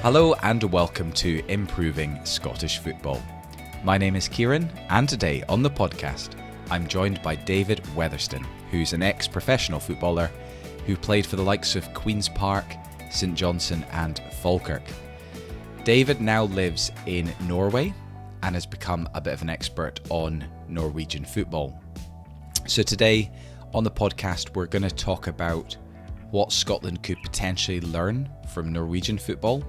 Hello and welcome to Improving Scottish Football. My name is Kieran, and today on the podcast I'm joined by David Weatherston, who's an ex-professional footballer who played for the likes of Queen's Park, St Johnstone and Falkirk. David now lives in Norway and has become a bit of an expert on Norwegian football. So today on the podcast we're going to talk about what Scotland could potentially learn from Norwegian football.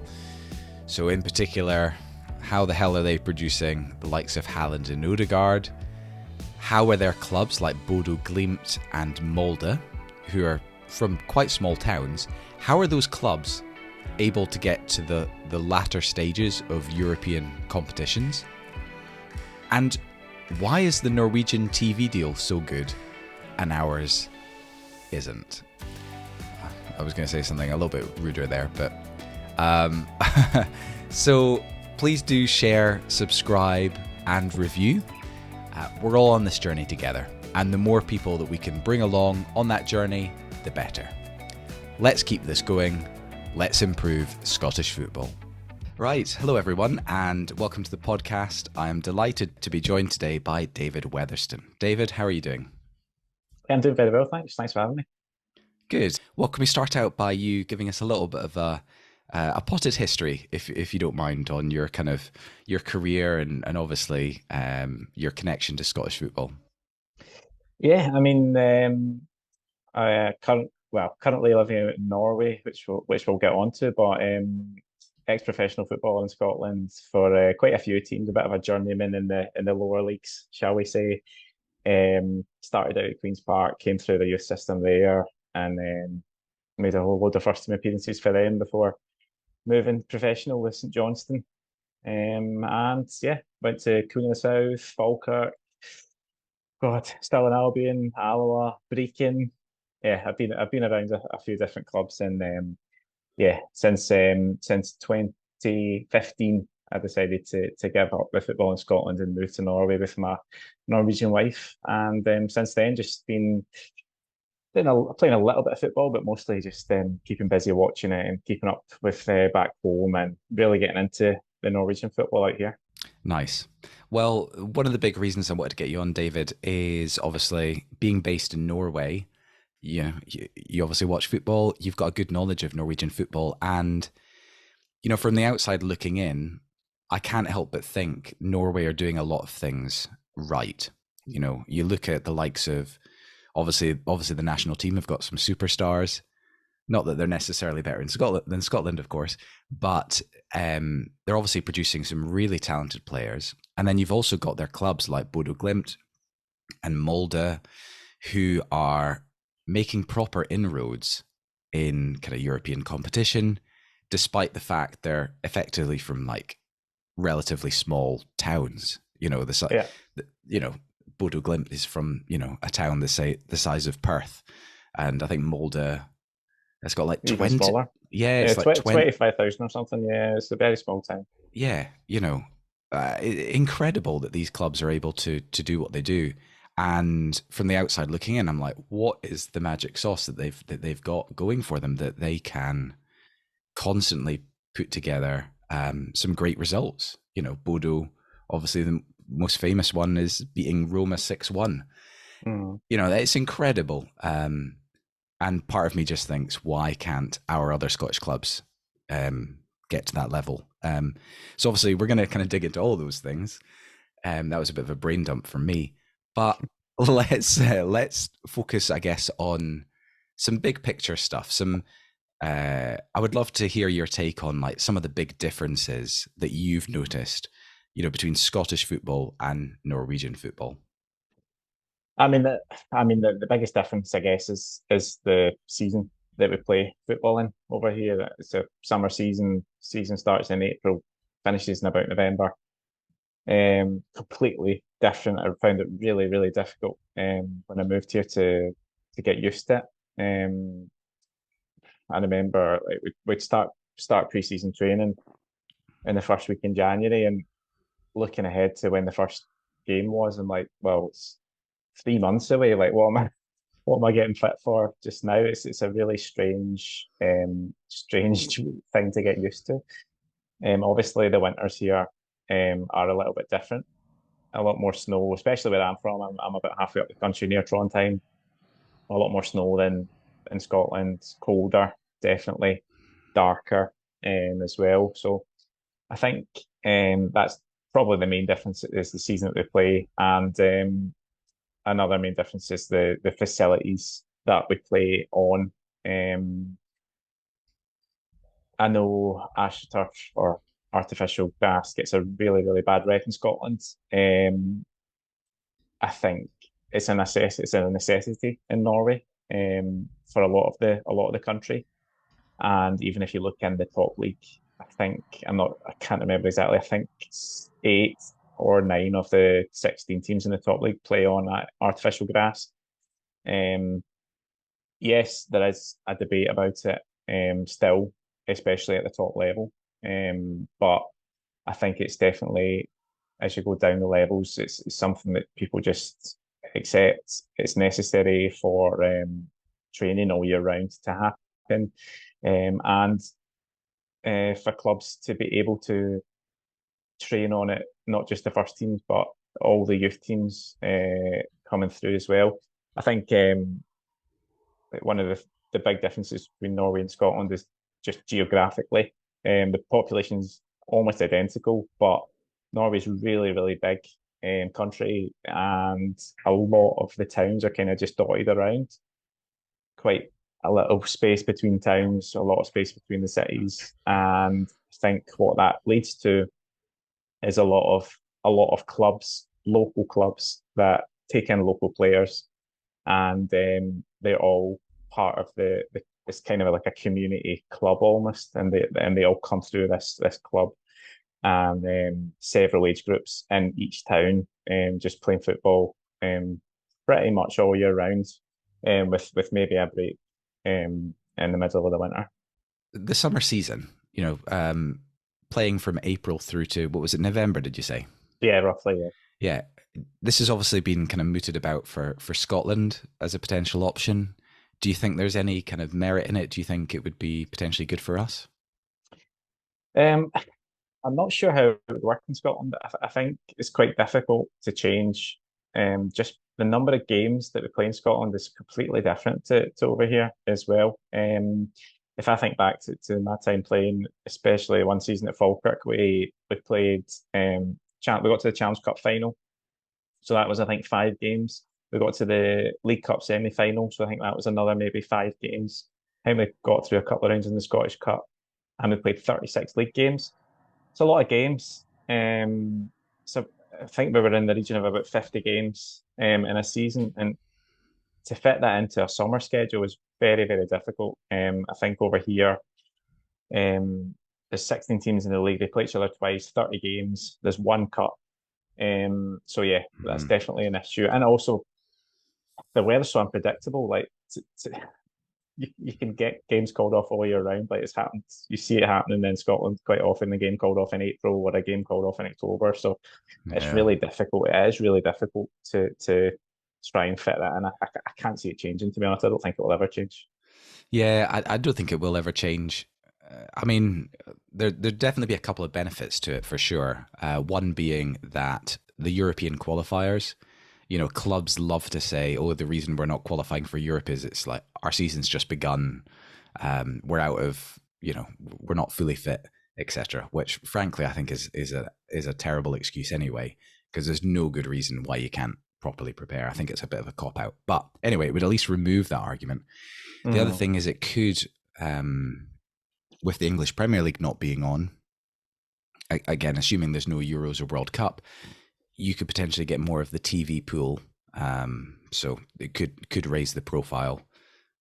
So in particular, how the hell are they producing the likes of Haaland and Odegaard? How are their clubs like Bodo Glimt and Molde, who are from quite small towns, how are those clubs able to get to the latter stages of European competitions? And why is the Norwegian TV deal so good and ours isn't? I was going to say something a little bit ruder there, but so please do share, subscribe and review. We're all on this journey together, and the more people that we can bring along on that journey, the better. Let's keep this going. Let's improve Scottish football. Right, hello everyone and welcome to the podcast. I am delighted to be joined today by David Weatherston. David, how are you doing? I'm doing very well, thanks. Thanks for having me. Good. Well, can we start out by you giving us a little bit of a potted history, if you don't mind, on your kind of your career and obviously your connection to Scottish football? Yeah, I mean, I currently living out in Norway, which we'll get onto, but ex-professional football in Scotland for quite a few teams, a bit of a journeyman in the lower leagues, shall we say. Started out at Queen's Park, came through the youth system there, and made a whole load of first team appearances for them before moving professional with St Johnstone. And yeah, went to Queen of the South, Falkirk, Stirling Albion, Alloa, Brecon. Yeah, I've been around a few different clubs, and since 2015, I decided to give up the football in Scotland and move to Norway with my Norwegian wife. And since then, just been playing a little bit of football, but mostly just keeping busy watching it and keeping up with back home and really getting into the Norwegian football out here. Nice. Well, one of the big reasons I wanted to get you on, David, is obviously being based in Norway. You obviously watch football. You've got a good knowledge of Norwegian football, and from the outside looking in, I can't help but think Norway are doing a lot of things right. You look at the likes of obviously the national team have got some superstars. Not that they're necessarily better in Scotland, of course, but they're obviously producing some really talented players. And then you've also got their clubs like Bodo Glimt and Molde, who are making proper inroads in kind of European competition, despite the fact they're effectively from like relatively small towns. Bodo Glimt is from a town the size of Perth, and I think Molde has got like 20. Smaller. It's like 25,000 or something. Yeah, it's a very small town. Yeah, incredible that these clubs are able to do what they do. And from the outside looking in, I'm like, what is the magic sauce that they've got going for them, that they can constantly put together some great results? Bodo, obviously the most famous one is beating Roma 6-1. It's incredible. And part of me just thinks, why can't our other Scottish clubs get to that level? So obviously we're going to kind of dig into all those things. That was a bit of a brain dump from me, but let's focus, I guess, on some big picture stuff. I would love to hear your take on like some of the big differences that you've noticed, between Scottish football and Norwegian football. I mean, the biggest difference, I guess, is the season that we play football in over here. It's a summer season. Season starts in April, finishes in about November. Completely different. I found it really, really difficult when I moved here to get used to it. I remember we'd start pre-season training in the first week in January, and looking ahead to when the first game was, I'm like, well, it's 3 months away. Like, what am I getting fit for just now? It's a really strange thing to get used to. Obviously, the winters here are a little bit different. A lot more snow, especially where I'm from. I'm about halfway up the country near Trondheim. A lot more snow than in Scotland. Colder, definitely. Darker as well. So I think that's probably the main difference is the season that they play, and another main difference is the facilities that we play on. Um, I know AstroTurf or artificial grass gets a really bad rep in Scotland. I think it's a necessity in Norway for a lot of the country. And even if you look in the top league, I can't remember exactly. I think it's 8 or 9 of the 16 teams in the top league play on artificial grass. Um, yes, there is a debate about it still, especially at the top level. But I think it's definitely, as you go down the levels, it's something that people just accept. It's necessary for training all year round to happen. And for clubs to be able to train on it, not just the first teams, but all the youth teams coming through as well. I think one of the big differences between Norway and Scotland is just geographically. The population's almost identical, but Norway's really big country, and a lot of the towns are kind of just dotted around. Quite a little space between towns, a lot of space between the cities, and I think what that leads to is a lot of clubs, local clubs that take in local players, and they're all part of it's kind of like a community club almost, and they all come through this club, and several age groups in each town, just playing football pretty much all year round, with maybe a break in the middle of the winter. The summer season, playing from April through to, what was it, November, did you say? Yeah, roughly. Yeah. Yeah. This has obviously been kind of mooted about for Scotland as a potential option. Do you think there's any kind of merit in it? Do you think it would be potentially good for us? Um, I'm not sure how it would work in Scotland. I think it's quite difficult to change. Just the number of games that we play in Scotland is completely different to over here as well. If I think back to my time playing, especially one season at Falkirk, we played we got to the Challenge Cup final. So that was, I think, 5 games. We got to the League Cup semi-final, so I think that was another maybe 5 games. I think we got through a couple of rounds in the Scottish Cup, and we played 36 league games. It's a lot of games. So I think we were in the region of about 50 games in a season, and to fit that into a summer schedule was very difficult. I think over here, there's 16 teams in the league. They play each other twice, 30 games. There's one cup. So yeah, that's definitely an issue. And also the weather's so unpredictable. Like you can get games called off all year round. Like it's happened. You see it happening in Scotland quite often. The game called off in April or a game called off in October. So it's really difficult. It is really difficult to try and fit that in. I can't see it changing, to be honest. I don't think it will ever change. Yeah, I don't think it will ever change. I mean, there'd definitely be a couple of benefits to it for sure. One being that the European qualifiers, clubs love to say, "Oh, the reason we're not qualifying for Europe is it's like our season's just begun. We're out of, we're not fully fit, etc." Which, frankly, I think is a terrible excuse anyway, because there's no good reason why you can't properly prepare. I think it's a bit of a cop out. But anyway, it would at least remove that argument. The other thing is it could, with the English Premier League not being on, again, assuming there's no Euros or World Cup, you could potentially get more of the TV pool. So it could raise the profile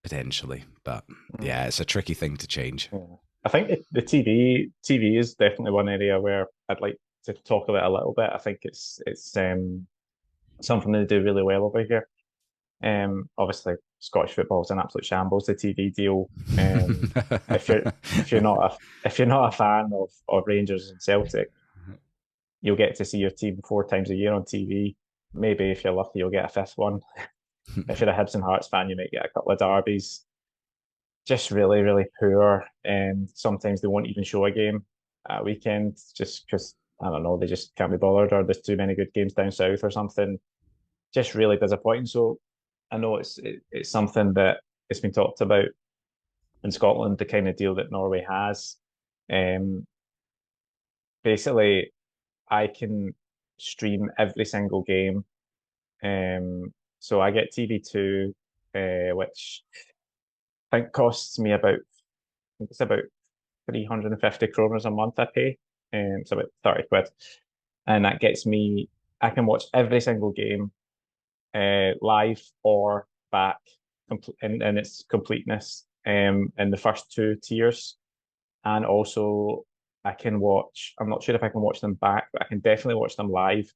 potentially. But yeah, it's a tricky thing to change. Yeah. I think the TV is definitely one area where I'd like to talk about a little bit. I think it's something they do really well over here. Obviously, Scottish football is an absolute shambles. The TV deal. If you're not a fan of Rangers and Celtic, you'll get to see your team 4 times a year on TV. Maybe if you're lucky, you'll get a fifth one. If you're a Hibs and Hearts fan, you might get a couple of derbies. Just really poor. And sometimes they won't even show a game. at a weekend just because I don't know, they just can't be bothered, or there's too many good games down south or something. Just really disappointing. So I know it's something that it's been talked about in Scotland, the kind of deal that Norway has. Um, Basically, I can stream every single game. So I get TV2, which I think costs me about, I think it's about 350 kroners a month I pay. It's about 30 quid. And that gets me, I can watch every single game live or back in its completeness in the first two tiers. And also, I can watch, I'm not sure if I can watch them back, but I can definitely watch them live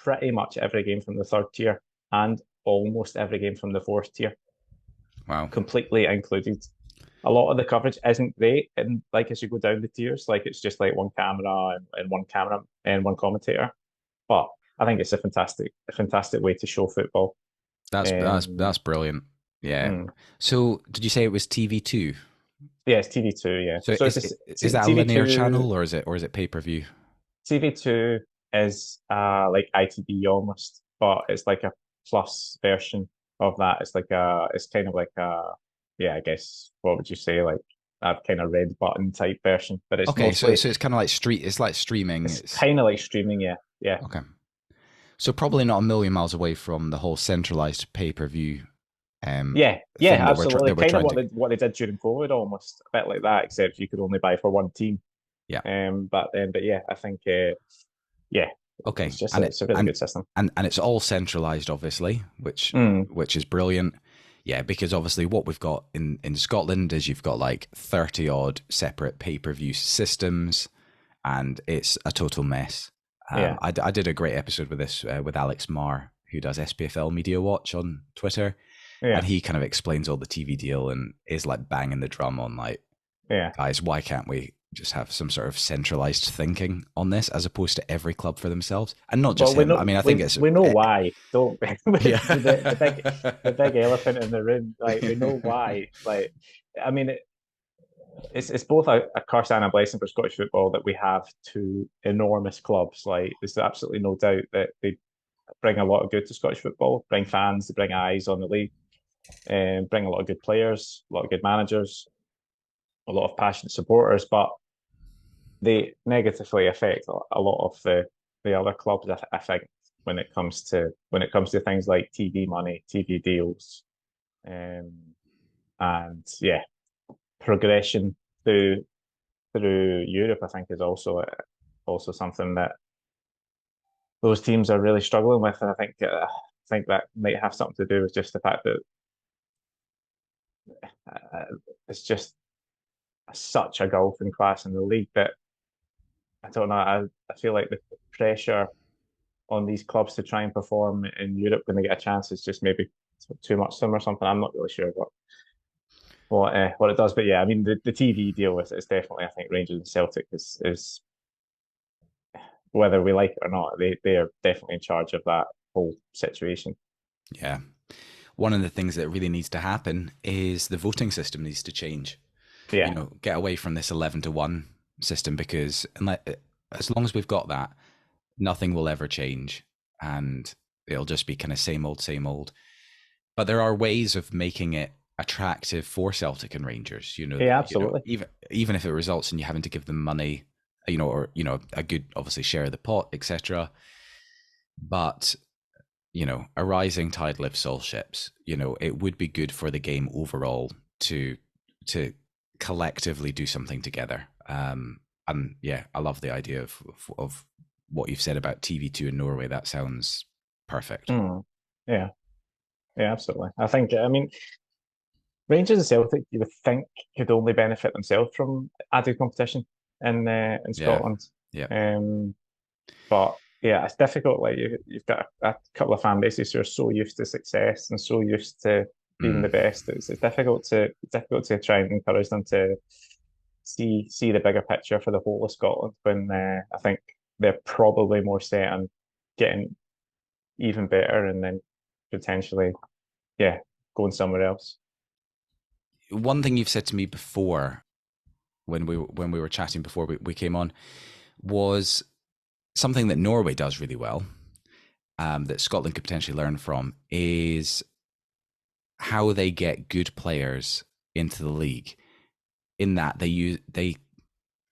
pretty much every game from the third tier and almost every game from the fourth tier. Wow. Completely included. A lot of the coverage isn't great, and like as you go down the tiers, like it's just like one camera and one camera and one commentator. But I think it's a fantastic way to show football. That's brilliant. Yeah. Mm. So did you say it was TV2? Yeah, it's TV2. Yeah, So so is that a linear TV2. channel or is it pay-per-view? TV2 is like ITV almost, but it's like a plus version of that. It's kind of like a, yeah, I guess, what would you say, like a kind of red button type version, but it's Okay, mostly, so it's kind of like it's like streaming. it's kind of like streaming. Yeah. Yeah. Okay. So probably not a million miles away from the whole centralized pay-per-view Yeah, thing yeah, absolutely. that we're Kind of trying to. what they did during COVID, almost a bit like that, except you could only buy for one team. Yeah. But yeah, I think yeah, Okay, it's a really good system. And it's all centralized, obviously, Mm. which is brilliant. Yeah, because obviously what we've got in Scotland is you've got like 30 odd separate pay-per-view systems, and it's a total mess. Yeah. I did a great episode with this with Alex Marr, who does SPFL Media Watch on Twitter, Yeah. and he kind of explains all the TV deal and is like banging the drum on like, Yeah. guys, why can't we just have some sort of centralized thinking on this as opposed to every club for themselves? And not just Well, we him. know I mean, I think it's we know why, don't we? yeah. The big elephant in the room. Like we know why. Like I mean, it's both a curse and a blessing for Scottish football that we have two enormous clubs. Like there's absolutely no doubt that they bring a lot of good to Scottish football, bring fans, they bring eyes on the league, and bring a lot of good players, a lot of good managers, a lot of passionate supporters. But they negatively affect a lot of the other clubs. I think when it comes to things like TV money, TV deals, um, and yeah, progression through Europe, I think is also something that those teams are really struggling with, and I think that might have something to do with just the fact that it's just such a golfing class in the league that I don't know. I feel like the pressure on these clubs to try and perform in Europe when they get a chance is just maybe too much to them or something. I'm not really sure what it does, but yeah, I mean the TV deal with it is definitely, I think, Rangers and Celtic is whether we like it or not, they are definitely in charge of that whole situation. Yeah. One of the things that really needs to happen is the voting system needs to change. Yeah. Get away from this 11-1 system, because as long as we've got that, nothing will ever change, and it'll just be kind of same old, same old. But there are ways of making it attractive for Celtic and Rangers. Yeah, absolutely. Even if it results in you having to give them money, or a good, obviously, share of the pot, etc. But a rising tide lifts all ships. It would be good for the game overall to collectively do something together. And yeah, I love the idea of what you've said about TV2 in Norway. That sounds perfect. Mm. Yeah. Yeah, absolutely. I mean, Rangers and Celtic, you would think, could only benefit themselves from added competition in Scotland. Yeah. But yeah, it's difficult. Like you've got a couple of fan bases who are so used to success and so used to being the best. It's difficult to try and encourage them to see the bigger picture for the whole of Scotland when I think they're probably more set on getting even better and then potentially, yeah, going somewhere else. One thing you've said to me before when we were chatting before we came on, was something that Norway does really well, that Scotland could potentially learn from, is how they get good players into the league. In that they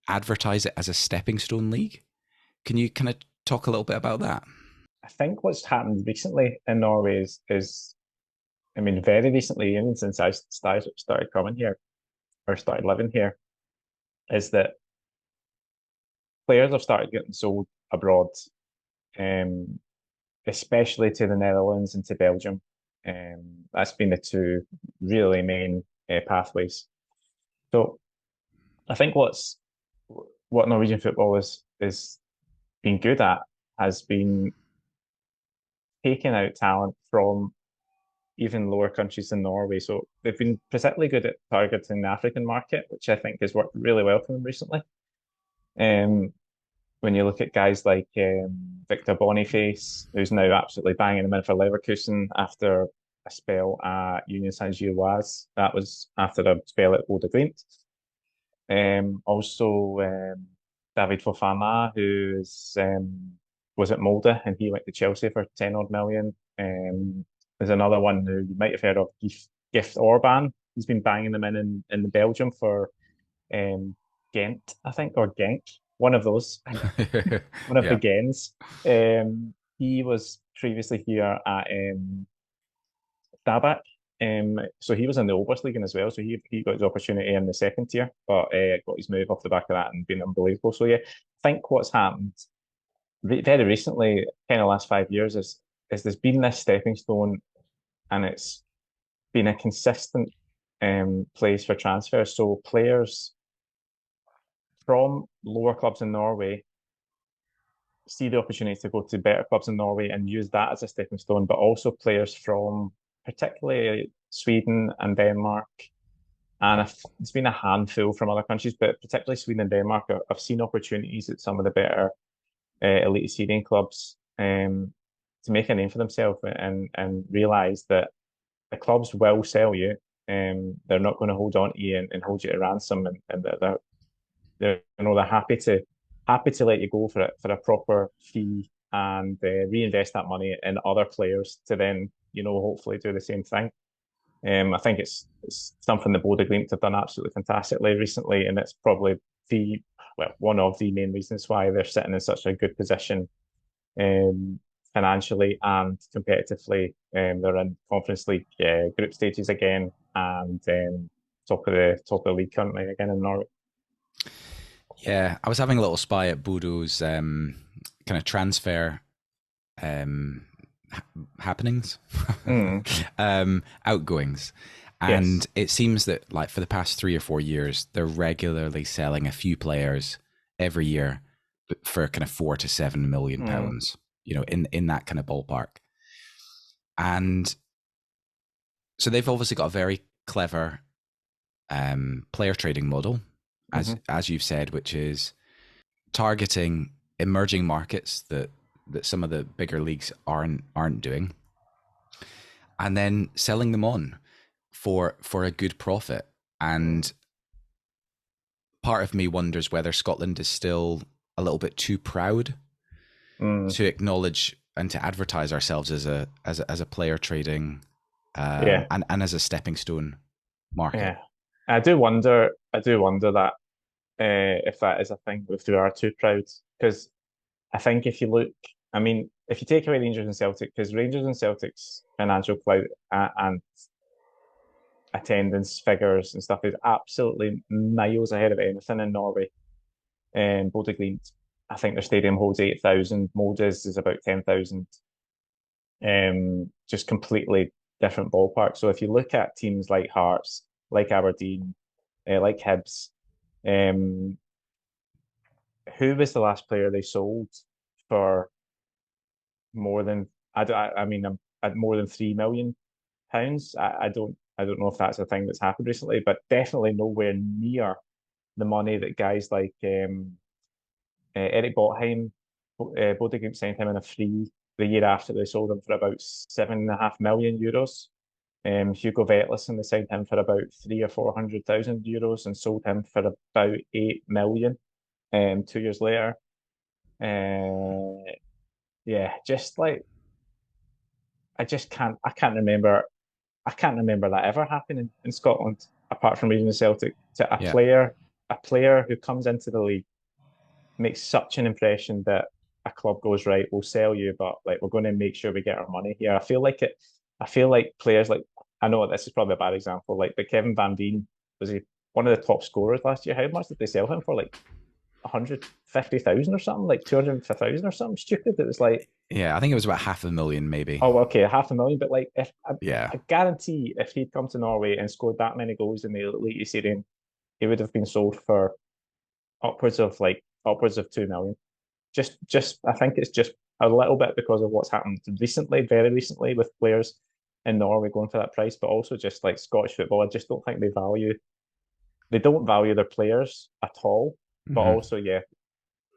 advertise it as a stepping stone league. Can you kind of talk a little bit about that? I think what's happened recently in Norway is I mean, very recently, even since I started coming here or started living here, is that players have started getting sold abroad, um, especially to the Netherlands and to Belgium. That's been the two really main pathways. So I think what Norwegian football is been good at has been taking out talent from even lower countries than Norway. So they've been particularly good at targeting the African market, which I think has worked really well for them recently. Um, when you look at guys like Victor Boniface, who's now absolutely banging them in for Leverkusen after a spell at Union Saint-Gilloise. That was after a spell at Bode Glimt. Also, David Fofana, was at Molde and he went to Chelsea for 10 odd million. There's another one who you might have heard of, Gift Orban. He's been banging them in Belgium for Ghent, I think, or Genk, one of those, one of the Yeah. Gens. He was previously here at Stabæk. So he was in the Oberliga as well. So he got his opportunity in the second tier, but got his move off the back of that and been unbelievable. So yeah, I think what's happened very recently, kind of last 5 years, is there's been this stepping stone, and it's been a consistent place for transfers. So players from lower clubs in Norway see the opportunity to go to better clubs in Norway and use that as a stepping stone, but also players from particularly Sweden and Denmark. And it's been a handful from other countries, but particularly Sweden and Denmark, I've seen opportunities at some of the better elite Syrian clubs to make a name for themselves and realise that the clubs will sell you. They're not going to hold on to you and hold you to ransom, and they're they're happy to let you go for a proper fee and reinvest that money in other players to then hopefully do the same thing. I think it's something the Bode Glimt have done absolutely fantastically recently, and it's probably one of the main reasons why they're sitting in such a good position financially and competitively. They're in Conference League group stages again, and top of the league currently again in Norway. Yeah, I was having a little spy at Bodo's kind of transfer happenings, Mm. outgoings. And Yes. it seems that, like, for the past 3 or 4 years, they're regularly selling a few players every year for kind of £4 to £7 million, Mm. in that kind of ballpark. And so they've obviously got a very clever player trading model, as Mm-hmm. as you've said, which is targeting emerging markets that some of the bigger leagues aren't doing, and then selling them on for a good profit. And part of me wonders whether Scotland is still a little bit too proud Mm. to acknowledge and to advertise ourselves as a player trading Yeah. and as a stepping stone market. Yeah. I do wonder that if that is a thing, if we are too proud, because I think if you look, I mean, if you take away Rangers and Celtic, because Rangers and Celtic's financial clout and attendance figures and stuff is absolutely miles ahead of anything in Norway. Bode Glimt, I think their stadium holds 8,000. Molde's is about 10,000. Just completely different ballpark. So if you look at teams like Hearts, like Aberdeen, like Hibs, um, who was the last player they sold for more than I mean at more than £3 million? I don't know if that's a thing that's happened recently, but definitely nowhere near the money that guys like Eric Botheim, Bodø signed him in a free the year after they sold him for about €7.5 million. Hugo Vetlesen, they signed him for about 300,000 or 400,000 euros and sold him for about 8 million. 2 years later, yeah, just like I can't remember that ever happening in Scotland, apart from reading the Celtic, to Yeah. a player who comes into the league makes such an impression that a club goes, right, we'll sell you, but like we're going to make sure we get our money here. I feel like players like, I know this is probably a bad example, like, but Kevin Van Veen, was he one of the top scorers last year? How much did they sell him for? Like 150,000 or something, like 250,000 or something stupid. It was like, Yeah, I think it was about 500,000 maybe. oh, okay, 500,000. But like, if Yeah. I guarantee if he'd come to Norway and scored that many goals in the Elite Series, he would have been sold for upwards of 2 million. Just I think it's just a little bit because of what's happened recently, very recently, with players in Norway going for that price, but also just like Scottish football. I just don't think they don't value their players at all. But Mm-hmm. also, yeah,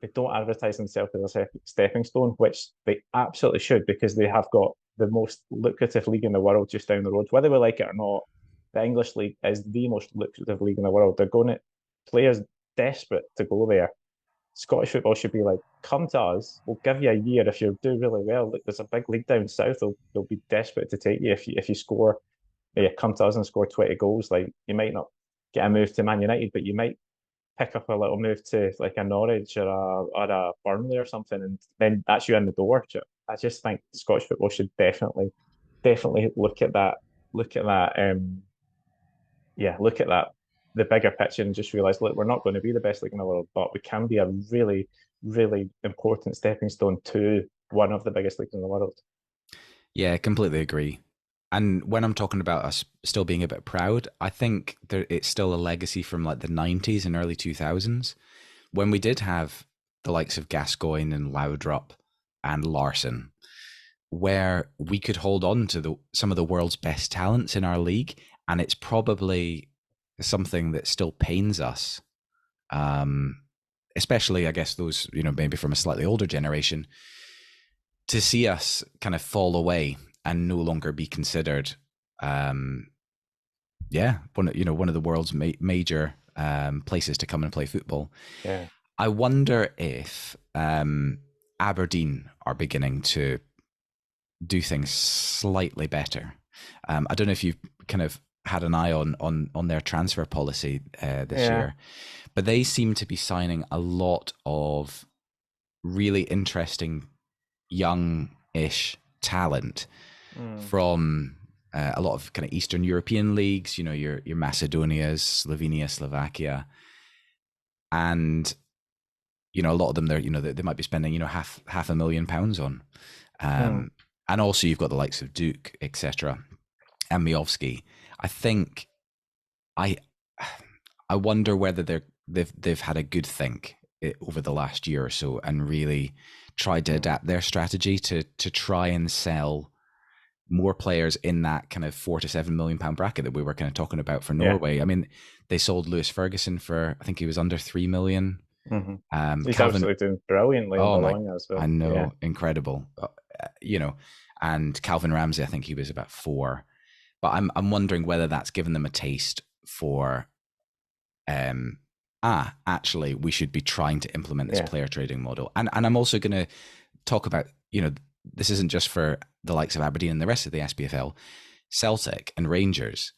they don't advertise themselves as a stepping stone, which they absolutely should, because they have got the most lucrative league in the world just down the road. Whether we like it or not, the English league is the most lucrative league in the world. They're going to players desperate to go there. Scottish football should be like, come to us, we'll give you a year if you do really well. Like, there's a big league down south, they'll be desperate to take you if you score. Yeah, come to us and score 20 goals. Like, you might not get a move to Man United, but you might pick up a little move to like a Norwich or a Burnley or something, and then that's you in the door. I just think Scottish football should definitely look at that. Look at that. Yeah, look at that. The bigger picture and just realize, look, we're not going to be the best league in the world, but we can be a really, really important stepping stone to one of the biggest leagues in the world. Yeah, completely agree. And when I'm talking about us still being a bit proud, I think it's still a legacy from like the 90s and early 2000s when we did have the likes of Gascoigne and Laudrup and Larson, where we could hold on to some of the world's best talents in our league. And it's probably something that still pains us, especially, I guess, those, maybe from a slightly older generation, to see us kind of fall away and no longer be considered, one of the world's major places to come and play football. Yeah. I wonder if Aberdeen are beginning to do things slightly better. I don't know if you've kind of had an eye on their transfer policy this year, but they seem to be signing a lot of really interesting young-ish talent from a lot of kind of Eastern European leagues, your Macedonias, Slovenia, Slovakia, and a lot of them they might be spending half £500,000 on, and also you've got the likes of Duke, etc., and Miovski. I think I wonder whether they've had a good think over the last year or so and really tried to adapt their strategy to try and sell more players in that kind of £4 to £7 million bracket that we were kind of talking about for Norway. I mean, they sold Lewis Ferguson for, I think he was under 3 million. He's absolutely doing brilliantly on the wing as well. I know, incredible. And Calvin Ramsey, I think he was about 4. But I'm wondering whether that's given them a taste for, actually, we should be trying to implement this player trading model. And I'm also going to talk about, this isn't just for the likes of Aberdeen and the rest of the SPFL, Celtic and Rangers.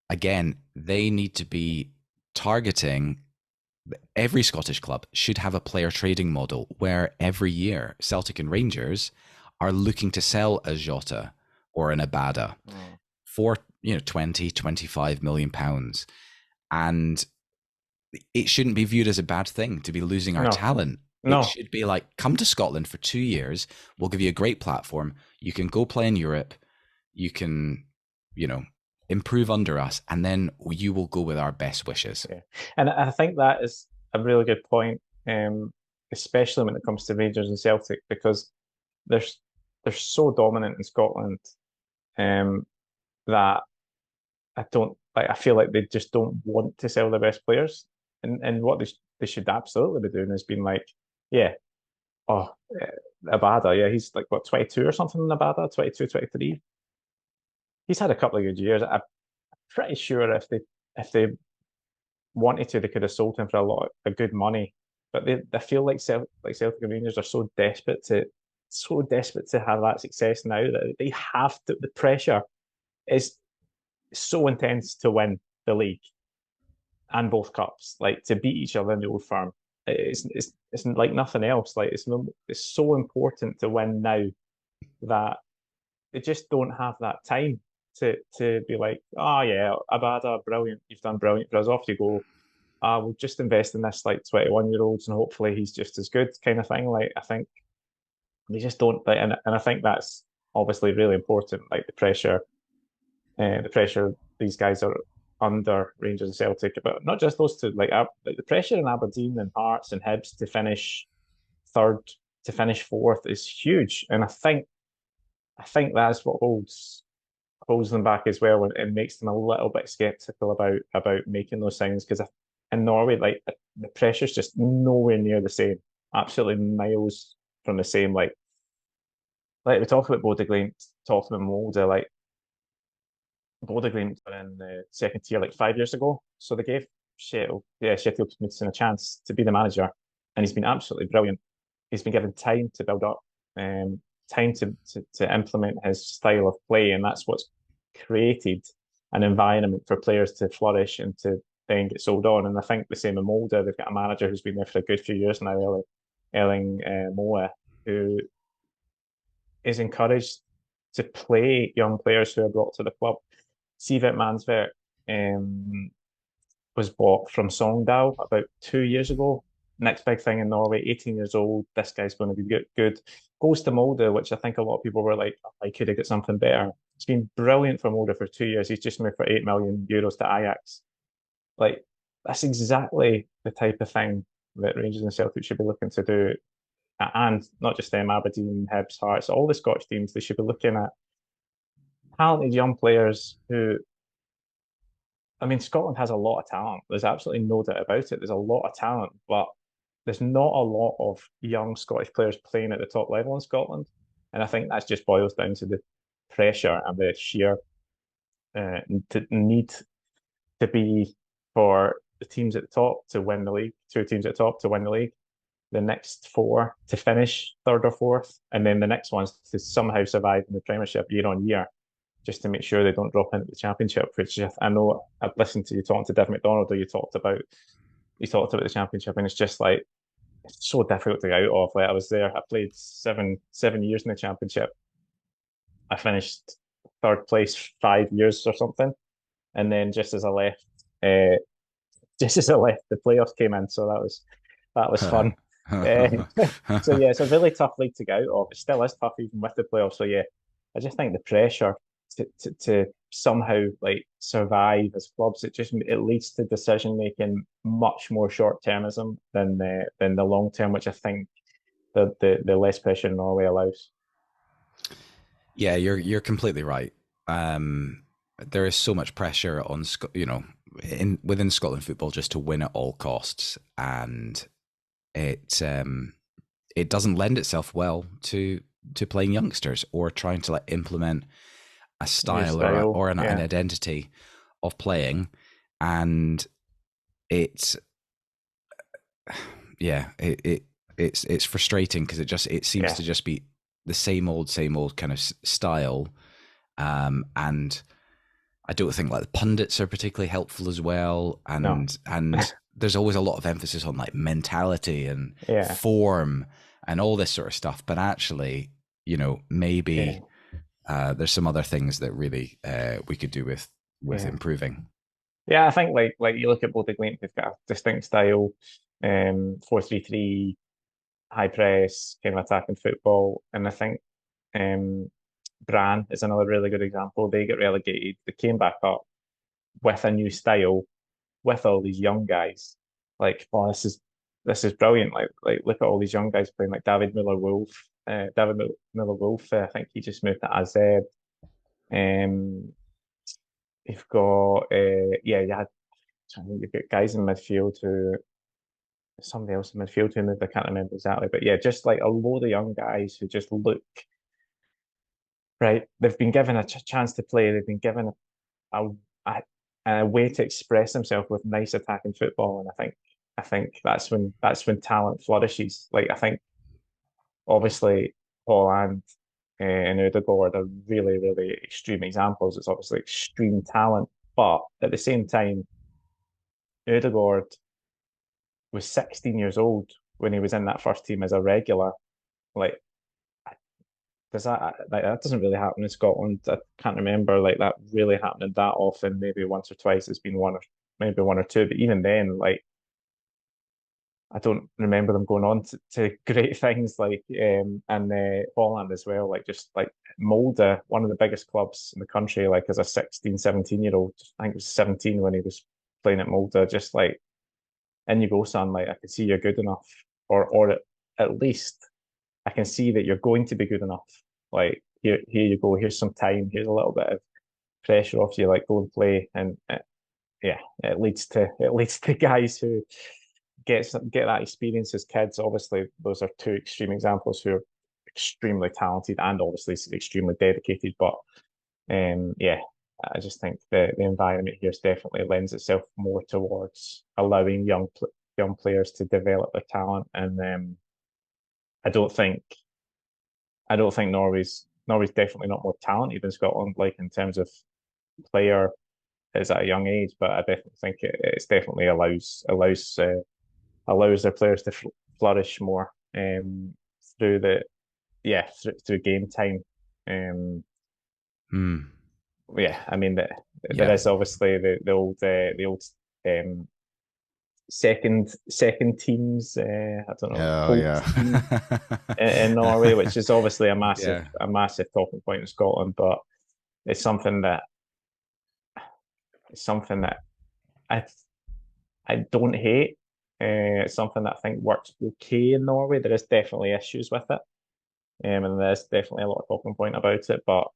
Again, they need to be targeting, every Scottish club should have a player trading model where every year Celtic and Rangers are looking to sell a Jota or an Abada for 20-25 million pounds, and it shouldn't be viewed as a bad thing to be losing our talent. It should be like, come to Scotland for 2 years, we'll give you a great platform, you can go play in Europe, you can improve under us, and then you will go with our best wishes. And I think that is a really good point, especially when it comes to Rangers and Celtic, because they're so dominant in Scotland, that I feel like they just don't want to sell their best players, and what they should absolutely be doing is being like, Abada, he's like what, 22 or something in Abada, 22, 23. he's had a couple of good years. I'm pretty sure if they wanted to, they could have sold him for a lot of good money. But they feel like Celtic and Rangers are so desperate to have that success now that they have to. The pressure is so intense to win the league and both cups, like to beat each other in the Old Firm. It's like nothing else. Like it's so important to win now that they just don't have that time to be like, oh yeah, Abada, brilliant, you've done brilliant for us. Off you go. We'll just invest in this like 21-year-olds and hopefully he's just as good kind of thing. Like I think they just don't like, and I think that's obviously really important. Like the pressure these guys are under Rangers and Celtic, but not just those two. Like the pressure in Aberdeen and Hearts and Hibs to finish third, to finish fourth is huge, and I think that's what holds them back as well, and makes them a little bit skeptical about making those signings because in Norway, like the pressure's just nowhere near the same, absolutely miles from the same. Like we talked about Bodø/Glimt, talked about Molde, like Bodø/Glimt were in the second tier like 5 years ago, so they gave Sheffield Knudsen a chance to be the manager, and he's been absolutely brilliant. He's been given time to build up, time to implement his style of play, and that's what's created an environment for players to flourish and to then get sold on. And I think the same in Molde, they've got a manager who's been there for a good few years now, Erling Moe, who is encouraged to play young players who are brought to the club. Sivert Mansverk was bought from Sogndal about 2 years ago. Next big thing in Norway, 18 years old. This guy's going to be good. Goes to Molde, which I think a lot of people were like, oh, I could have got something better. It's been brilliant for Molde for 2 years. He's just moved for 8 million euros to Ajax. Like, that's exactly the type of thing that Rangers and Celtic should be looking to do. And not just them, Aberdeen, Hibs, Hearts, all the Scottish teams, they should be looking at talented young players who, I mean, Scotland has a lot of talent. There's absolutely no doubt about it. There's a lot of talent, but there's not a lot of young Scottish players playing at the top level in Scotland. And I think that just boils down to the pressure and the sheer need to be for the teams at the top to win the league, two teams at the top to win the league, the next four to finish third or fourth, and then the next ones to somehow survive in the Premiership year on year, just to make sure they don't drop into the Championship. Which I know I've listened to you talking to David McDonald, or you talked about the Championship, and it's just like it's so difficult to get out of. Like I was there, I played seven years in the Championship. I finished third place 5 years or something, and then just as I left, the playoffs came in, so that was fun. So yeah, it's a really tough league to get out of. It still is tough even with the playoffs. So yeah, I just think the pressure to somehow like survive as clubs, it leads to decision making much more short termism than the long term, which I think the less pressure in Norway allows. Yeah, you're completely right. There is so much pressure on within Scotland football just to win at all costs, and it doesn't lend itself well to playing youngsters or trying to like implement a style, or an identity of playing, and it's it's frustrating because it seems to just be the same old kind of style, and I don't think like the pundits are particularly helpful as well, and there's always a lot of emphasis on like mentality and form and all this sort of stuff, but actually, maybe there's some other things that really we could do with improving. Yeah, I think like you look at Bodø/Glimt, they've got a distinct style, 4-3-3, high press, kind of attacking football, and I think Brann is another really good example. They get relegated, they came back up with a new style, with all these young guys. Like, oh, this is brilliant. Like look at all these young guys playing, like David Miller-Wolf. I think he just moved to AZ. You've got you've got guys in midfield who somebody else in midfield who moved. I can't remember exactly, but yeah, just like a load of young guys who just look right? They've been given a chance to play. They've been given a, a a way to express themselves with nice attacking football, and I think that's when talent flourishes. Like I think obviously Haaland and Odegaard are really really extreme examples. It's obviously extreme talent, but at the same time, Odegaard was 16 years old when he was in that first team as a regular. Like does that doesn't really happen in Scotland? I can't remember like that really happening that often. Maybe once or twice. It's been one or maybe one or two, but even then, like I don't remember them going on to great things like and Holland as well. Like just like Molde, one of the biggest clubs in the country, like as a 16, 17 year old. I think it was 17 when he was playing at Molde, just like in you go, son, like I can see you're good enough. Or at least I can see that you're going to be good enough. Like here you go. Here's some time. Here's a little bit of pressure off you. Like go and play. And yeah, it leads to guys who get that experience as kids. Obviously, those are two extreme examples who are extremely talented and obviously extremely dedicated. But yeah, I just think the environment here definitely lends itself more towards allowing young players to develop their talent. And I don't think I don't think Norway's definitely not more talented than Scotland, like in terms of player is at a young age. But I definitely think it's definitely allows their players to flourish more through the yeah through game time. Um, Mm. yeah, I mean there Yeah. is obviously the old um, second teams. I don't know, Oh Colt yeah. team in Norway, which is obviously a massive Yeah. a massive talking point in Scotland, but it's something that it's something that I I don't hate. It's something that I think works okay in Norway. There is definitely issues with it, and there's definitely a lot of talking point about it. But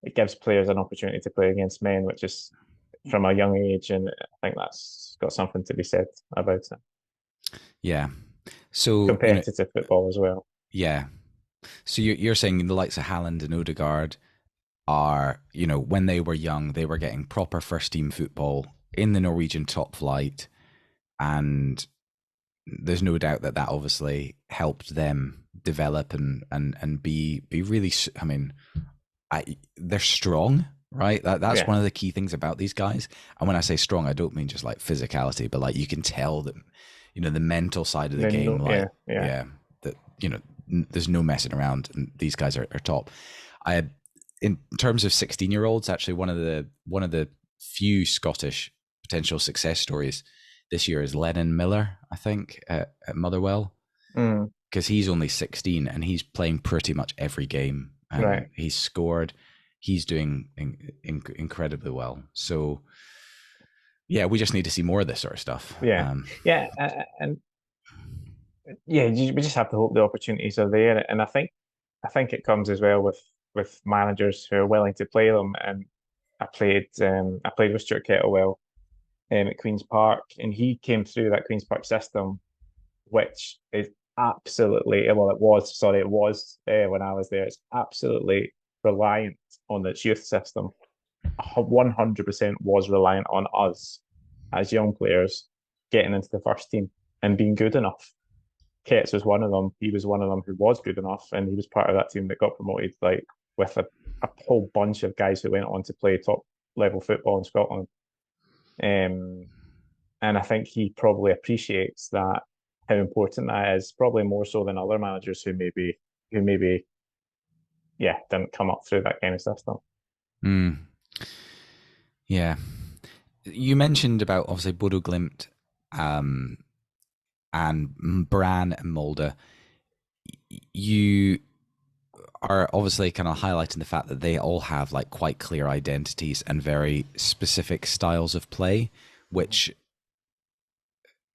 it gives players an opportunity to play against men, which is from a young age, and I think that's got something to be said about it. Yeah. So, Competitive football as well. yeah. So you're saying the likes of Haaland and Odegaard are, when they were young, they were getting proper first team football in the Norwegian top flight, and there's no doubt that obviously helped them develop and be really. I mean, they're strong, right? That's Yeah, one of the key things about these guys. And when I say strong, I don't mean just like physicality, but like you can tell them, the mental side of the then game. no, Like, yeah, yeah. yeah, that there's no messing around, and these guys are top. I, in terms of 16-year-olds, actually one of the few Scottish potential success stories this year is Lennon Miller, I think, at Motherwell, Mm, because he's only 16 and he's playing pretty much every game. right. He's scored. He's doing incredibly well. So yeah, we just need to see more of this sort of stuff. Yeah, yeah, and yeah, we just have to hope the opportunities are there, and I think it comes as well with managers who are willing to play them. And I played with Stuart Kettlewell at Queen's Park, and he came through that Queen's Park system, which is absolutely well, it was when I was there. It's absolutely reliant on its youth system. 100% was reliant on us as young players getting into the first team and being good enough. Ketts was one of them. He was one of them who was good enough, and he was part of that team that got promoted, like with a whole bunch of guys who went on to play top level football in Scotland. Um, and I think he probably appreciates that how important that is, probably more so than other managers who maybe yeah didn't come up through that kind of system. Mm, yeah. You mentioned about obviously Bodo Glimt, um, and Bran and Mulder. You are obviously kind of highlighting the fact that they all have like quite clear identities and very specific styles of play, which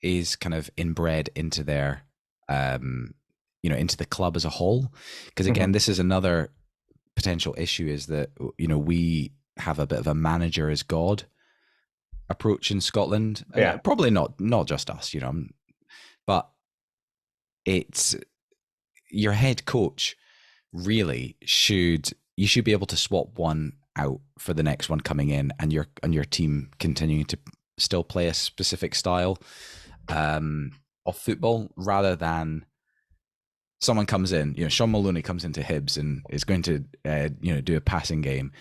is kind of inbred into their, into the club as a whole. Because again, Mm-hmm. this is another potential issue, is that we have a bit of a manager as God approach in Scotland. Yeah, Probably not just us, but it's your head coach really should you should be able to swap one out for the next one coming in, and your team continuing to still play a specific style of football, rather than someone comes in, Sean Maloney comes into Hibs and is going to, do a passing game.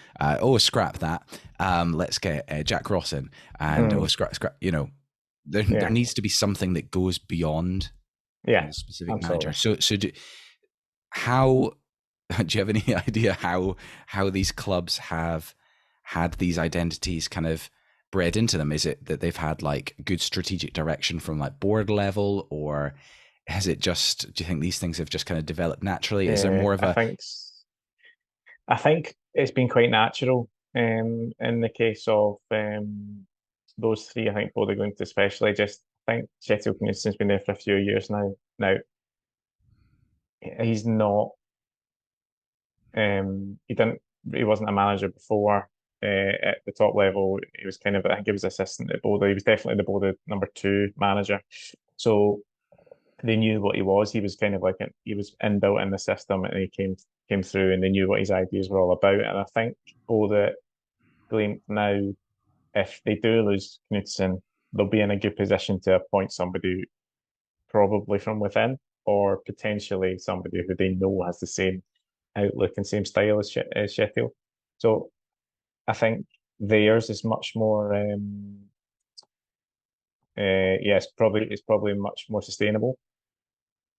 Scrap that. Let's get Jack Ross in, and scrap. There needs to be something that goes beyond Yeah, a specific absolutely. manager. So do you have any idea how these clubs have had these identities kind of bred into them? Is it that they've had like good strategic direction from like board level, or has it just, do you think these things have just kind of developed naturally? Is there more of I think it's been quite natural in the case of those three. I think Bodø Glimt especially. Just I think Kjetil Knutsen's been there for a few years now. Now he's not. He wasn't a manager before at the top level. He was kind of, I think he was assistant at Bodø. He was definitely the Bodø number 2 manager. So they knew what he was. He was kind of like he was inbuilt in the system, and he came through, and they knew what his ideas were all about. And I think Bodø Glimt now, if they do lose Knutsen, they'll be in a good position to appoint somebody probably from within, or potentially somebody who they know has the same outlook and same style as Sheffield. So I think theirs is much more. It's probably much more sustainable.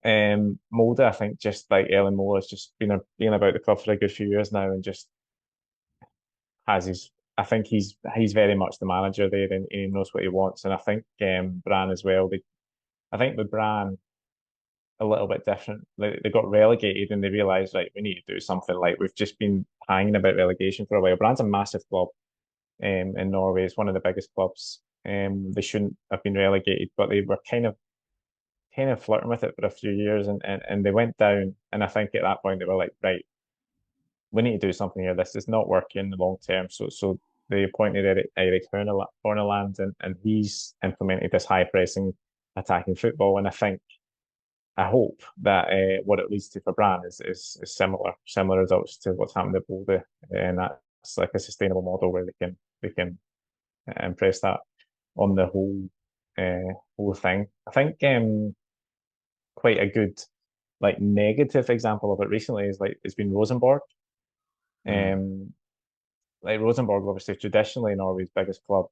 Molde, I think, just like Ellen Moore, has just been about the club for a good few years now, and just has his. I think he's very much the manager there, and he knows what he wants. And I think Bran as well. I think with Bran, a little bit different. They got relegated, and they realised, right, we need to do something. Like, we've just been hanging about relegation for a while. Bran's a massive club in Norway. It's one of the biggest clubs. They shouldn't have been relegated, but they were kind of flirting with it for a few years, and they went down. And I think at that point they were like, right, we need to do something here. This is not working in the long term. So they appointed Eric Horneland, and he's implemented this high pressing attacking football. And I hope that what it leads to for Bran is similar results to what's happened at Bodø, and that's like a sustainable model where they can impress that on the whole thing. I think quite a good like negative example of it recently is like it's been Rosenborg. Like Rosenborg, obviously traditionally Norway's biggest club,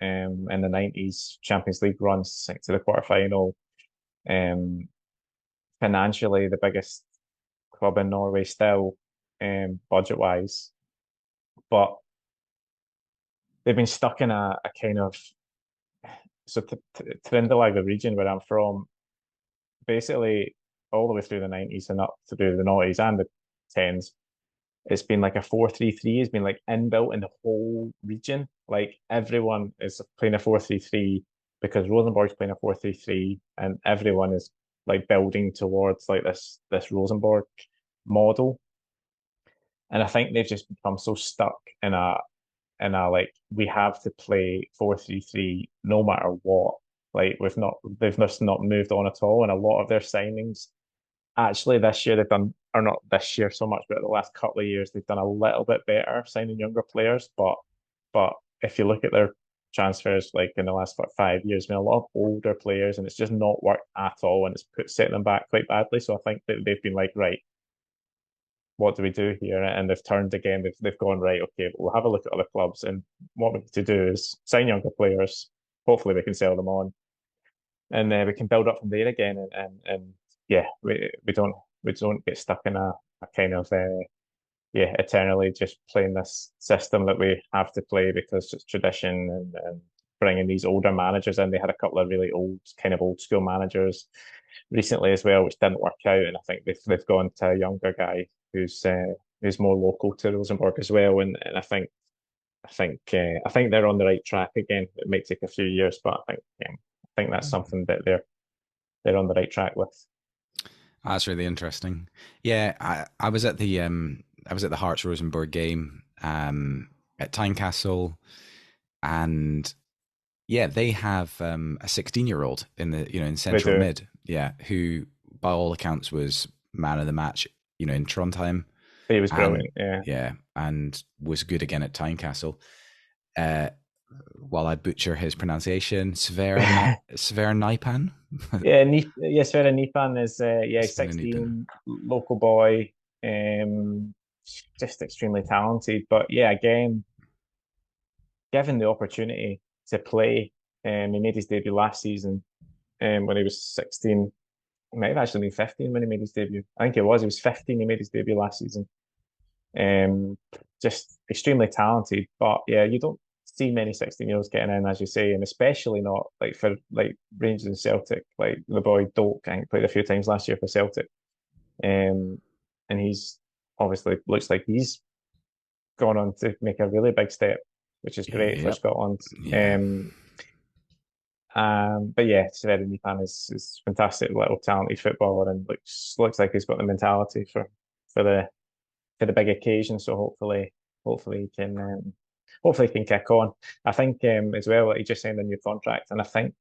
in the 90s Champions League runs to the quarterfinal. Financially the biggest club in Norway still, budget wise, but they've been stuck in a kind of, so Trøndelag, the region where I'm from, basically all the way through the 90s and up through the noughties and the 10s, it's been like a 4-3-3 has been like inbuilt in the whole region. Like everyone is playing a 4-3-3 because Rosenborg's playing a 4-3-3, and everyone is like building towards like this Rosenborg model. And I think they've just become so stuck in a like, we have to play 4-3-3 no matter what. Like they've just not moved on at all. And a lot of their signings actually this year they've done, or not this year so much, but the last couple of years they've done a little bit better signing younger players. But if you look at their transfers like in the last 5 years, I mean, a lot of older players, and it's just not worked at all, and it's set them back quite badly. So I think that they've been like, right, what do we do here? And they've turned again. They've gone, right, okay, we'll have a look at other clubs, and what we need to do is sign younger players. Hopefully we can sell them on, and we can build up from there again. And yeah, we don't get stuck in a kind of eternally just playing this system that we have to play because it's tradition, and bringing these older managers in. They had a couple of really old school managers recently as well, which didn't work out. And I think they've gone to a younger guy who's more local to Rosenborg as well. And I think they're on the right track again. It might take a few years, but I think that's something that they're on the right track with. That's really interesting. Yeah, I was at the Hearts Rosenborg game at Tynecastle, and yeah, they have a 16-year-old in central mid, who by all accounts was man of the match, in Trondheim. He was and brilliant. Yeah. yeah, and was good again at Tynecastle. Uh, while I butcher his pronunciation, Sver Naipan. Yeah, Sverre Nipan is Sver Naipan. 16, local boy, um, just extremely talented. But yeah, again, given the opportunity to play, he made his debut last season, when he was 16. He might have actually been 15 when he made his debut. I think it was. He was 15. He made his debut last season. Um, just extremely talented. But yeah, you don't see many 16-year-olds getting in, as you say, and especially not like for like Rangers and Celtic. Like the boy Doak, I think played a few times last year for Celtic. Um, and he's obviously looks like he's gone on to make a really big step, which is great for Yep. Scotland. Yeah. But yeah, Sverre Nipan is fantastic little talented footballer and looks like he's got the mentality for the big occasion. So hopefully he can kick on. I think as well that he just signed a new contract, and I think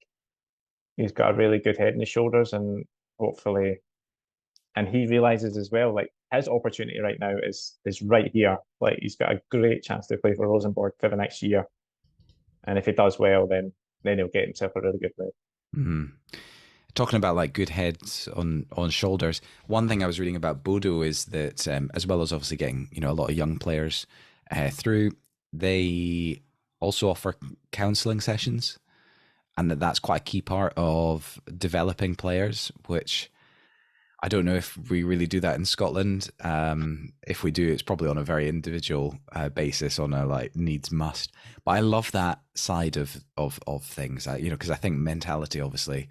he's got a really good head on his shoulders, and hopefully, and he realizes as well like his opportunity right now is right here. Like he's got a great chance to play for Rosenborg for the next year, and if he does well, then he'll get himself a really good player. Mm-hmm. Talking about like good heads on shoulders, one thing I was reading about Bodo is that as well as obviously getting a lot of young players through, they also offer counselling sessions, and that's quite a key part of developing players, which I don't know if we really do that in Scotland. If we do, it's probably on a very individual basis, on a like needs must. But I love that side of things, because I think mentality obviously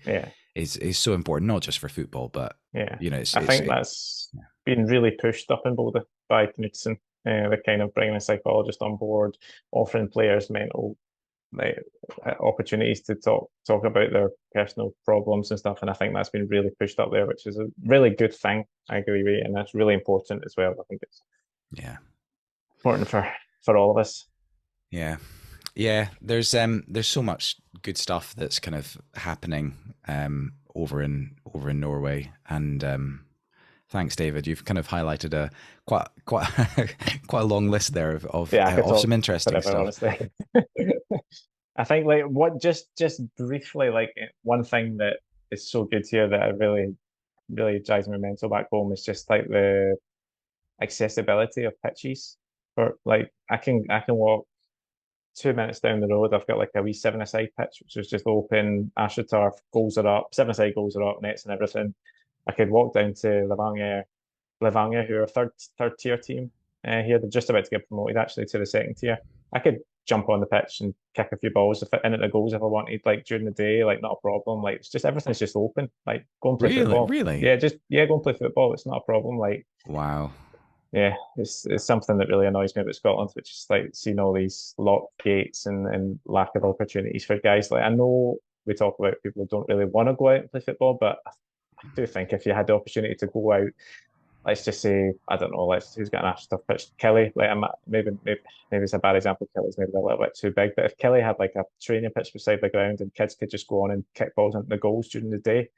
is so important, not just for football, but I think that's been really pushed up in Boulder by Knudsen. They're kind of bringing a psychologist on board, offering players mental like opportunities to talk about their personal problems and stuff, and I think that's been really pushed up there, which is a really good thing. I agree with you, and that's really important as well. I think it's important for all of us. There's so much good stuff that's kind of happening over in Norway, and thanks, David. You've kind of highlighted a quite quite a long list there of some interesting stuff. Honestly. I think like what just briefly, like one thing that is so good here that I really drives me mental back home is just like the accessibility of pitches. For like I can walk 2 minutes down the road. I've got like a wee 7-a-side pitch, which is just open, AstroTurf, goals are up, 7-a-side goals are up, nets and everything. I could walk down to Levanger, who are a third tier team here. They're just about to get promoted actually to the second tier. I could jump on the pitch and kick a few balls in at the goals if I wanted, like during the day, like not a problem. Like it's just everything's just open. Like go and play football. Really? Yeah, go and play football. It's not a problem. Like wow. Yeah, it's something that really annoys me about Scotland, which is like seeing all these locked gates and lack of opportunities for guys. Like I know we talk about people who don't really want to go out and play football, but I do think if you had the opportunity to go out, let's just say, I don't know, who's got an AstroTurf pitch? Kelly, like maybe it's a bad example. Kelly's maybe a little bit too big, but if Kelly had like a training pitch beside the ground and kids could just go on and kick balls into the goals during the day,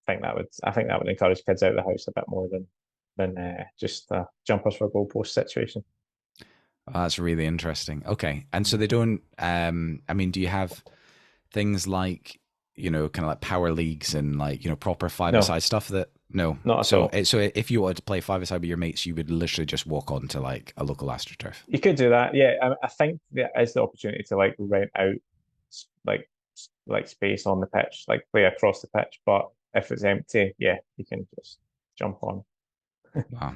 I think that would encourage kids out of the house a bit more than just jumpers for goalpost situation. Oh, that's really interesting. Okay, and so they don't. I mean, do you have things like kind of like power leagues and like proper five-a-side stuff that? No, not at all. So if you wanted to play five-a-side with your mates, you would literally just walk on to like a local AstroTurf. You could do that, yeah. I think there is the opportunity to like rent out like space on the pitch, like play across the pitch. But if it's empty, yeah, you can just jump on. Wow.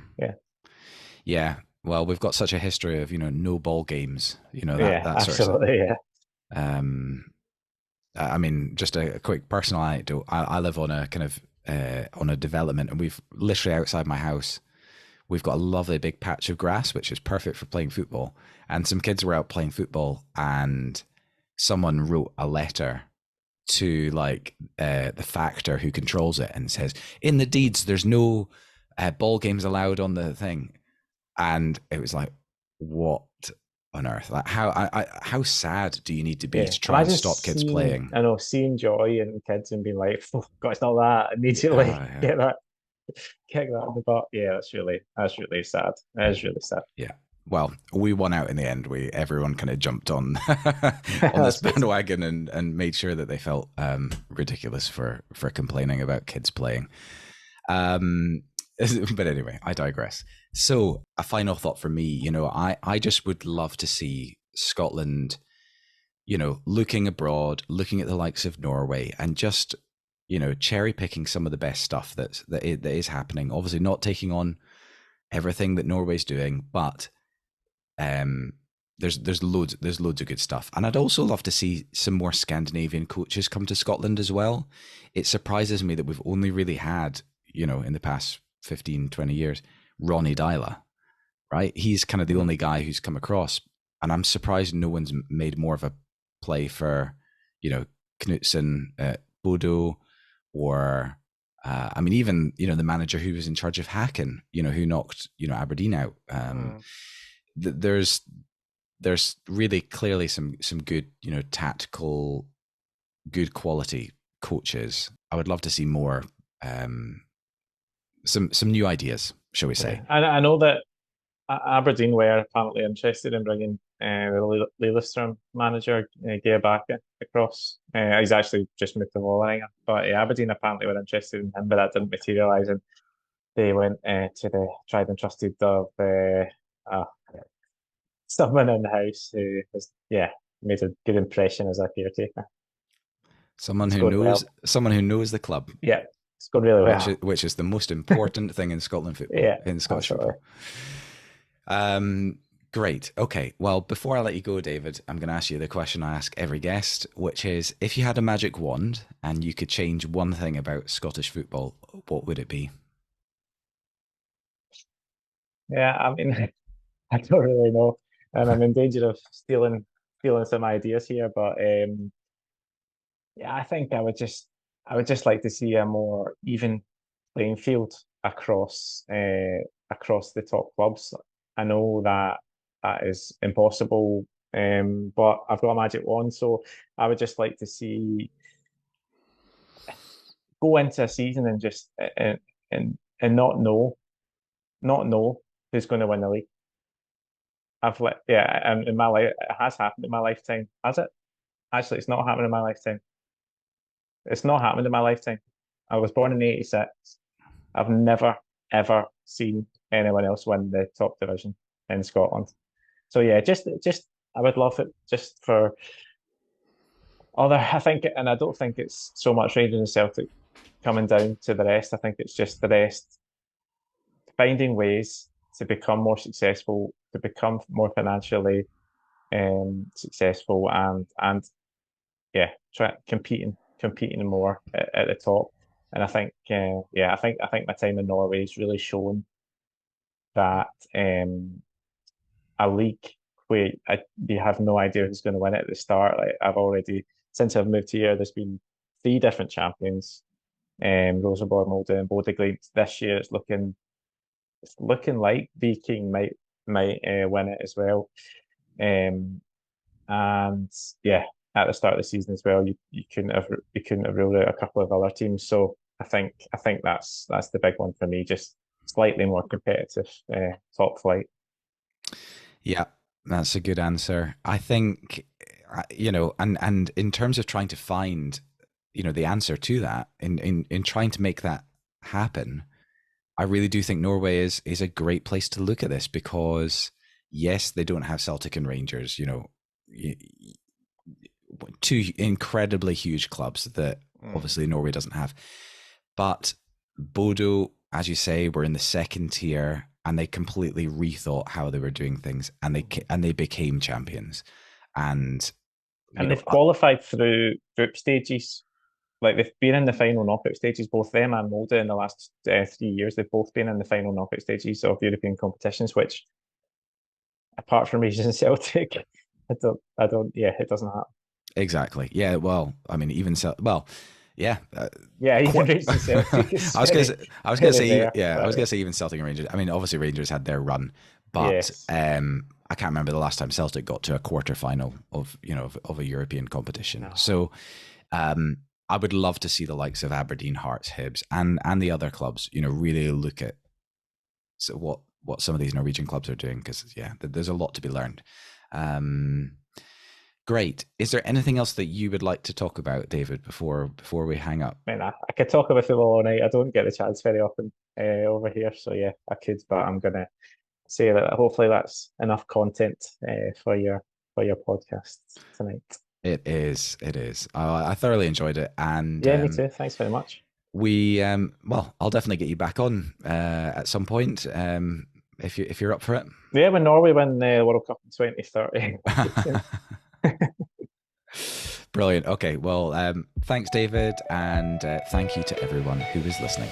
Yeah. Well, we've got such a history of no ball games, that sort of stuff. Yeah. I mean, just a quick personal anecdote. I live on a kind of on a development, and we've literally outside my house, we've got a lovely big patch of grass, which is perfect for playing football. And some kids were out playing football, and someone wrote a letter to like the factor who controls it and says, in the deeds, there's no ball games allowed on the thing. And it was like, what on earth? Like how sad do you need to be to try and stop kids playing? I know, seeing joy in kids and being like, oh God, it's not that. Immediately get that. kick that in the butt. Yeah, that's really sad. That is really sad. Yeah. Well, we won out in the end. Everyone kind of jumped on on this That's good. bandwagon and made sure that they felt ridiculous for complaining about kids playing. Um, but anyway, I digress. So a final thought for me, I just would love to see Scotland, looking abroad, looking at the likes of Norway, and just cherry picking some of the best stuff that is happening. Obviously, not taking on everything that Norway's doing, but there's loads of good stuff. And I'd also love to see some more Scandinavian coaches come to Scotland as well. It surprises me that we've only really had, in the past 15, 20 years, Ronny Deila, right? He's kind of the only guy who's come across. And I'm surprised no one's made more of a play for, Knutsen, Bodo, or even the manager who was in charge of Häcken, who knocked Aberdeen out. There's really clearly some good tactical, good quality coaches. I would love to see more, some new ideas, shall we say? And I know that Aberdeen were apparently interested in bringing the Lillestrøm manager, Geir Bakke, across. He's actually just moved to Vålerenga, but Aberdeen apparently were interested in him, but that didn't materialise, and they went to the tried and trusted of someone in the house who has, made a good impression as a caretaker. Someone who knows the club. Yeah, it's going really well. Which is the most important thing in Scotland football. Yeah, in Scottish football. Great. Okay. Well, before I let you go, David, I'm going to ask you the question I ask every guest, which is, if you had a magic wand and you could change one thing about Scottish football, what would it be? Yeah, I mean, I don't really know, and I'm in danger of stealing some ideas here, but I think I would just like to see a more even playing field across the top clubs. I know that is impossible, but I've got a magic wand, so I would just like to see go into a season and just and not know who's going to win the league. And in my life, it has happened in my lifetime. Has it? Actually, it's not happened in my lifetime. It's not happened in my lifetime. I was born in '86. I've never ever seen anyone else win the top division in Scotland. So yeah, just I would love it just for other. I think, and I don't think it's so much Rangers and Celtic coming down to the rest. I think it's just the rest finding ways to become more successful, to become more financially successful, and try competing more at the top. And I think I think my time in Norway has really shown that a league where you have no idea who's going to win it at the start. Like since I've moved here, there's been 3 different champions. Rosenborg, Molde, and Bodø/Glimt. This year, it's looking like Viking might win it as well. And at the start of the season as well, you couldn't have ruled out a couple of other teams. So I think that's the big one for me. Just slightly more competitive, top flight. Yeah, that's a good answer. I think, and in terms of trying to find, the answer to that, in trying to make that happen, I really do think Norway is a great place to look at this, because yes, they don't have Celtic and Rangers, 2 incredibly huge clubs that obviously Norway doesn't have. But Bodo, as you say, were in the second tier, and they completely rethought how they were doing things, and they became champions. And they've qualified through group stages. Like, they've been in the final knockout stages, both them and Molde, in the last 3 years. They've both been in the final knockout stages of European competitions, which, apart from Rangers and Celtic, it doesn't happen. Exactly. Yeah. Well, I mean, even yeah. Even Rangers and Celtic. I was going to say even Celtic and Rangers. I mean, obviously Rangers had their run, but yes. I can't remember the last time Celtic got to a quarter final of a European competition. No. So, I would love to see the likes of Aberdeen, Hearts, Hibs, and the other clubs, really look at what some of these Norwegian clubs are doing, because there's a lot to be learned. Great. Is there anything else that you would like to talk about, David, before we hang up? I mean, I could talk about football all night. I don't get the chance very often over here, so yeah, I could, but I'm gonna say that hopefully that's enough content for your podcast tonight. It is. I thoroughly enjoyed it, and yeah, me too. Thanks very much. I'll definitely get you back on at some point if you're up for it. Yeah, when Norway win the World Cup in 2030. Brilliant. Okay, well, thanks, David, and thank you to everyone who is listening.